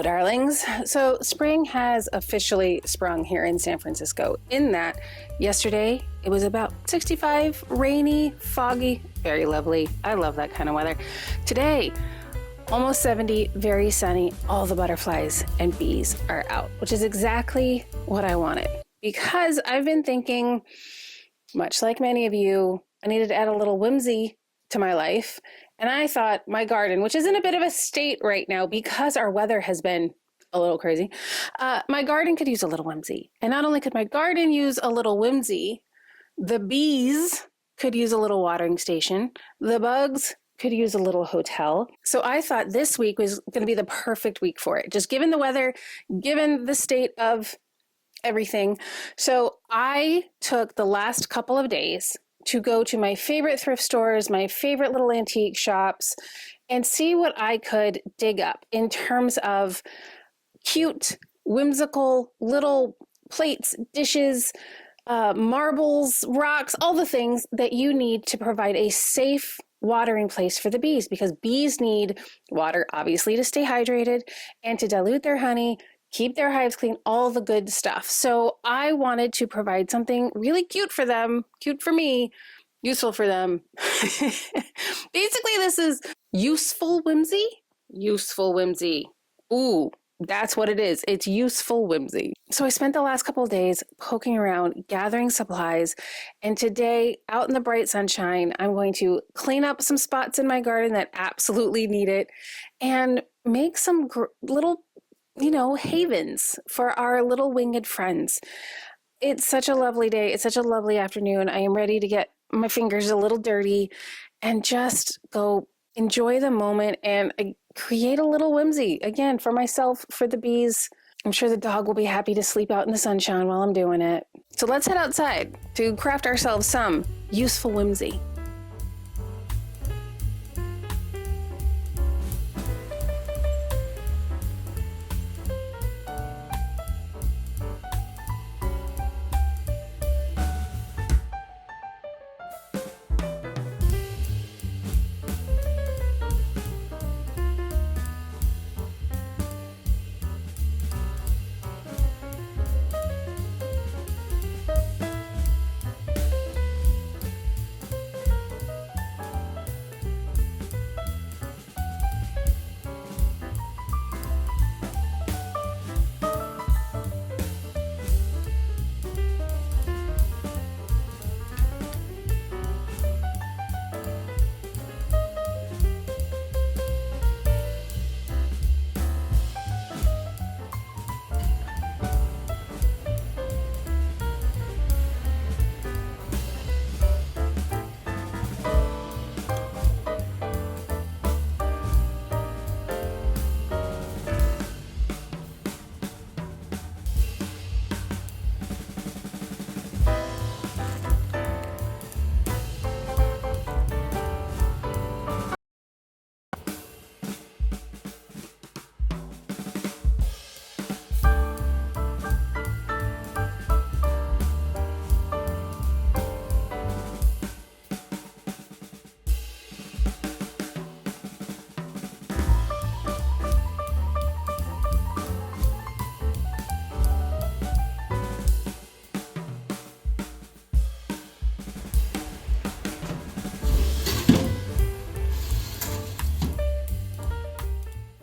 Hello, darlings. So spring has officially sprung here in San Francisco, in that yesterday it was about 65, rainy, foggy, very lovely. I love that kind of weather. Today, almost 70, very sunny. All the butterflies and bees are out, which is exactly what I wanted. Because I've been thinking, much like many of you, I needed to add a little whimsy to my life. And I thought my garden, which is in a bit of a state right now because our weather has been a little crazy, my garden could use a little whimsy. And not only could my garden use a little whimsy, the bees could use a little watering station. The bugs could use a little hotel. So I thought this week was going to be the perfect week for it. Just given the weather, given the state of everything. So I took the last couple of days to go to my favorite thrift stores, my favorite little antique shops, and see what I could dig up in terms of cute, whimsical little plates, dishes, marbles, rocks, all the things that you need to provide a safe watering place for the bees, because bees need water, obviously, to stay hydrated and to dilute their honey, keep their hives clean, all the good stuff. So I wanted to provide something really cute for them, cute for me, useful for them. Basically, this is useful whimsy. Useful whimsy. Ooh, that's what it is. It's useful whimsy. So I spent the last couple of days poking around, gathering supplies. And today, out in the bright sunshine, I'm going to clean up some spots in my garden that absolutely need it and make some little havens for our little winged friends. It's such a lovely day. It's such a lovely afternoon. I am ready to get my fingers a little dirty and just go enjoy the moment and create a little whimsy. Again, for myself, for the bees. I'm sure the dog will be happy to sleep out in the sunshine while I'm doing it. So let's head outside to craft ourselves some useful whimsy.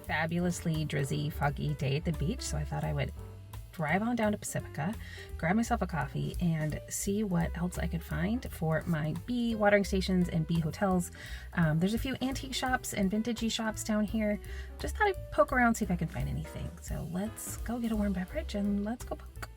Fabulously drizzy, foggy day at the beach, so I thought I would drive on down to Pacifica, grab myself a coffee, and see what else I could find for my bee watering stations and bee hotels. There's a few antique shops and vintagey shops down here. Just thought I'd poke around, see if I can find anything. So let's go get a warm beverage and let's go poke.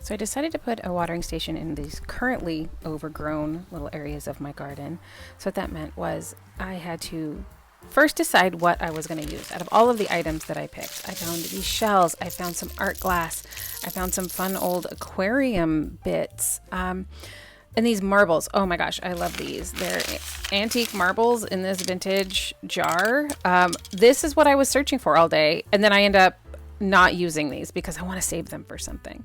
So I decided to put a watering station in these currently overgrown little areas of my garden. So what that meant was I had to first decide what I was going to use. Out of all of the items that I picked, I found these shells, I found some art glass, I found some fun old aquarium bits, and these marbles. Oh my gosh, I love these. They're antique marbles in this vintage jar. This is what I was searching for all day, and then I end up not using these because I want to save them for something.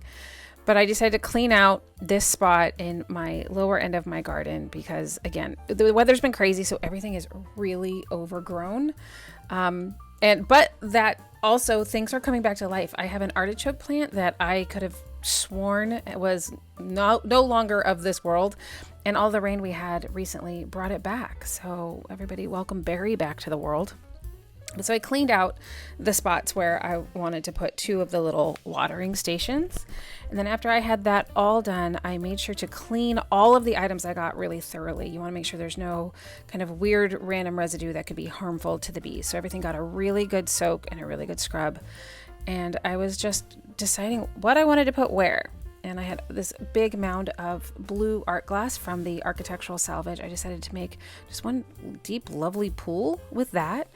But I decided to clean out this spot in my lower end of my garden because, again, the weather's been crazy, so everything is really overgrown. But that also, things are coming back to life. I have an artichoke plant that I could have sworn was no longer of this world, and all the rain we had recently brought it back. So everybody, welcome Barry back to the world. So I cleaned out the spots where I wanted to put 2 of the little watering stations. And then after I had that all done, I made sure to clean all of the items I got really thoroughly. You want to make sure there's no kind of weird random residue that could be harmful to the bees. So everything got a really good soak and a really good scrub. And I was just deciding what I wanted to put where. And I had this big mound of blue art glass from the architectural salvage. I decided to make just one deep, lovely pool with that.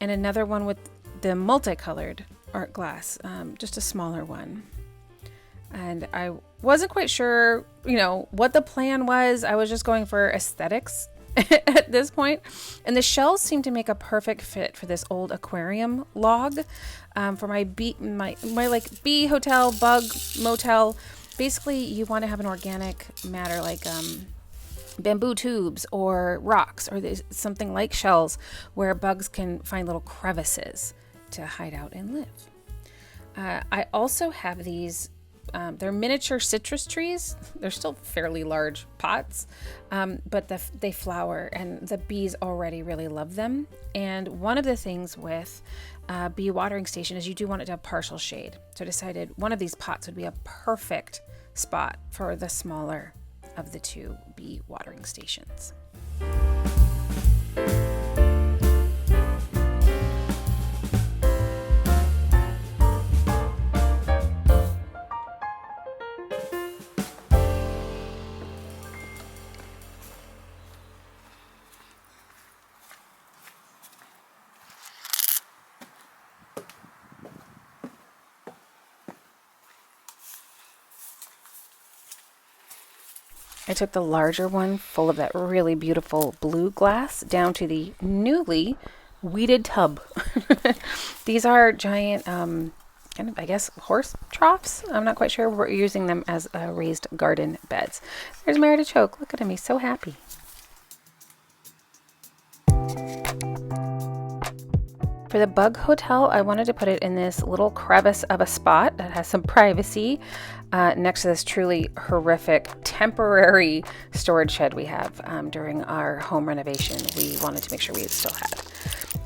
And another one with the multicolored art glass, just a smaller one. And I wasn't quite sure, what the plan was. I was just going for aesthetics at this point. And the shells seemed to make a perfect fit for this old aquarium log for my bee hotel, bug motel. Basically, you want to have an organic matter like bamboo tubes or rocks or something like shells where bugs can find little crevices to hide out and live. I also have these, they're miniature citrus trees. They're still fairly large pots, but they flower and the bees already really love them. And one of the things with bee watering station is you do want it to have partial shade. So I decided one of these pots would be a perfect spot for the smaller of the 2 bee watering stations. I took the larger one full of that really beautiful blue glass down to the newly weeded tub. These are giant, horse troughs. I'm not quite sure. We're using them as raised garden beds. There's my artichoke. Look at him. He's so happy. For the bug hotel, I wanted to put it in this little crevice of a spot that has some privacy next to this truly horrific temporary storage shed we have during our home renovation. We wanted to make sure we still had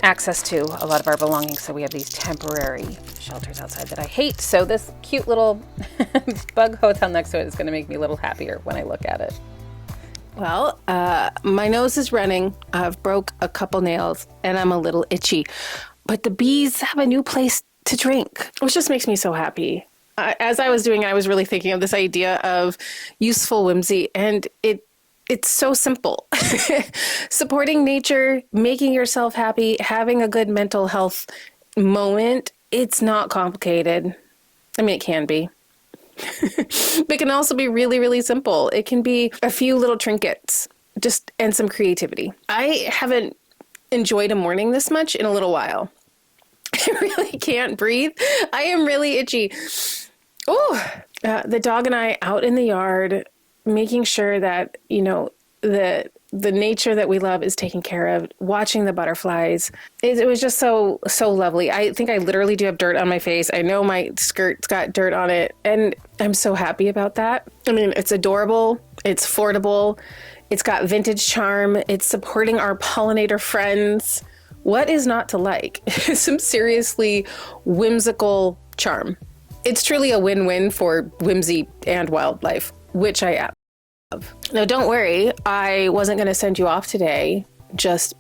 access to a lot of our belongings, so we have these temporary shelters outside that I hate. So this cute little bug hotel next to it is going to make me a little happier when I look at it. Well, my nose is running. I've broke a couple nails and I'm a little itchy. But the bees have a new place to drink, which just makes me so happy. As I was doing, I was really thinking of this idea of useful whimsy, and it's so simple. Supporting nature, making yourself happy, having a good mental health moment, it's not complicated. I mean, it can be. But it can also be really, really simple. It can be a few little trinkets, and some creativity. I haven't enjoyed a morning this much in a little while. I really can't breathe. I am really itchy. Oh, the dog and I out in the yard, making sure that, the nature that we love is taken care of, watching the butterflies. It was just so lovely. I think I literally do have dirt on my face. I know my skirt's got dirt on it, and I'm so happy about that. I mean, it's adorable. It's affordable. It's got vintage charm. It's supporting our pollinator friends. What is not to like? Some seriously whimsical charm. It's truly a win-win for whimsy and wildlife, which I am. Now, don't worry. I wasn't going to send you off today just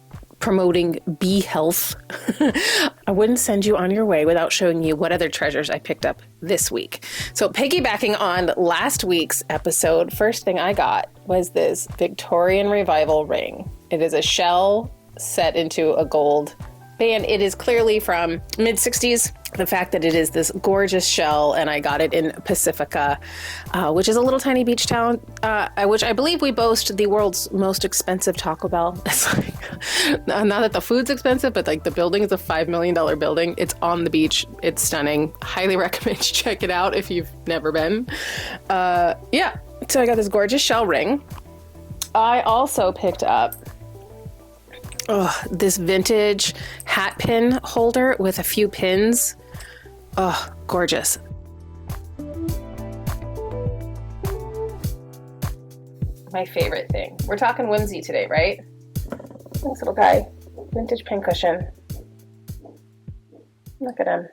promoting bee health, I wouldn't send you on your way without showing you what other treasures I picked up this week. So piggybacking on last week's episode, first thing I got was this Victorian Revival ring. It is a shell set into a gold band. It is clearly from mid-60s. The fact that it is this gorgeous shell, and I got it in Pacifica, which is a little tiny beach town, which I believe we boast the world's most expensive Taco Bell. It's like, not that the food's expensive, but like the building is a $5 million building. It's on the beach. It's stunning. Highly recommend you check it out if you've never been. Yeah, so I got this gorgeous shell ring. I also picked up this vintage hat pin holder with a few pins. Oh, gorgeous. My favorite thing. We're talking Whimsy today, right? This little guy. Vintage pincushion. Look at him.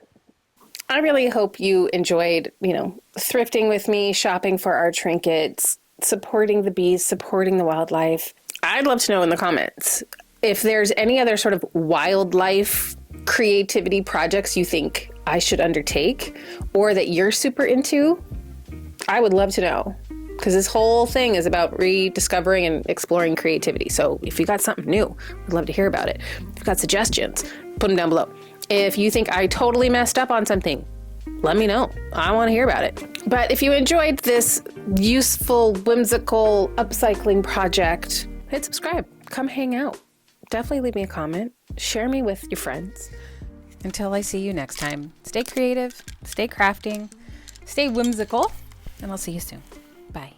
I really hope you enjoyed, thrifting with me, shopping for our trinkets, supporting the bees, supporting the wildlife. I'd love to know in the comments if there's any other sort of wildlife creativity projects you think I should undertake or that you're super into. I would love to know, because this whole thing is about rediscovering and exploring creativity. So if you got something new, I'd love to hear about it. If you've got suggestions, put them down below. If you think I totally messed up on something, let me know. I want to hear about it. But if you enjoyed this useful, whimsical upcycling project, hit subscribe. Come hang out. Definitely leave me a comment. Share me with your friends. Until I see you next time, stay creative, stay crafting, stay whimsical, and I'll see you soon. Bye.